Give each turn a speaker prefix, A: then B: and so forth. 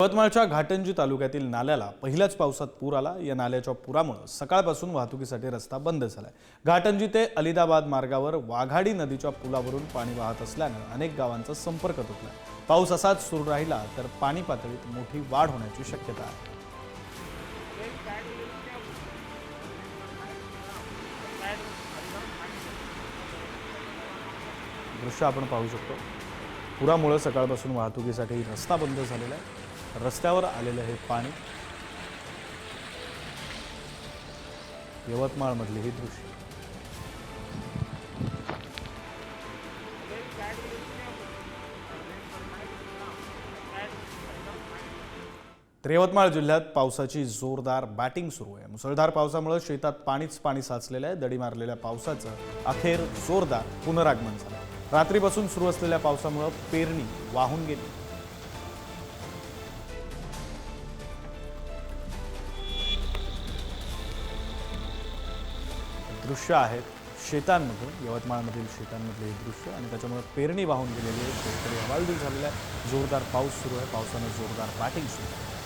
A: यवतमाळच्या घाटंजी तालुक्यातील नाल्याला पहिल्याच पावसात पूर आला। या नाल्याच्या पुरामुळे सकाळपासून वाहतुकीसाठी रस्ता बंद झालाय। घाटंजी ते अलिदाबाद मार्गावर वाघाडी नदीच्या पुलावरून पाणी वाहत असल्याने अनेक गावांचा संपर्क तुटला। पाऊस असाच सुरू राहिला तर पाणी पातळीत मोठी वाढ होण्याची शक्यता आहे। दृश्य आपण पाहू शकतो। पुरामुळे सकाळपासून वाहतुकीसाठी रस्ता बंद झालेला आहे। रस्त्यावर आलेले हे पाणी यवतमाळ मधले हे दृश्य। तर यवतमाळ जिल्ह्यात पावसाची जोरदार बॅटिंग सुरू आहे। मुसळधार पावसामुळे शेतात पाणी साचलेलं आहे। दडी मारलेल्या पावसाचं अखेर जोरदार पुनरागमन झालं। रात्रीपासून सुरू असलेल्या पावसामुळे पेरणी वाहून गेली। दृश्य आहेत शेतांमधून, यवतमाळमधील शेतांमधले हे दृश्य आणि त्याच्यामुळे पेरणी वाहून गेलेली आहे। शेतकरी हवालदिल झालेला आहे। जोरदार पाऊस सुरू आहे। पावसाने जोरदार बॅटिंग सुरू आहे।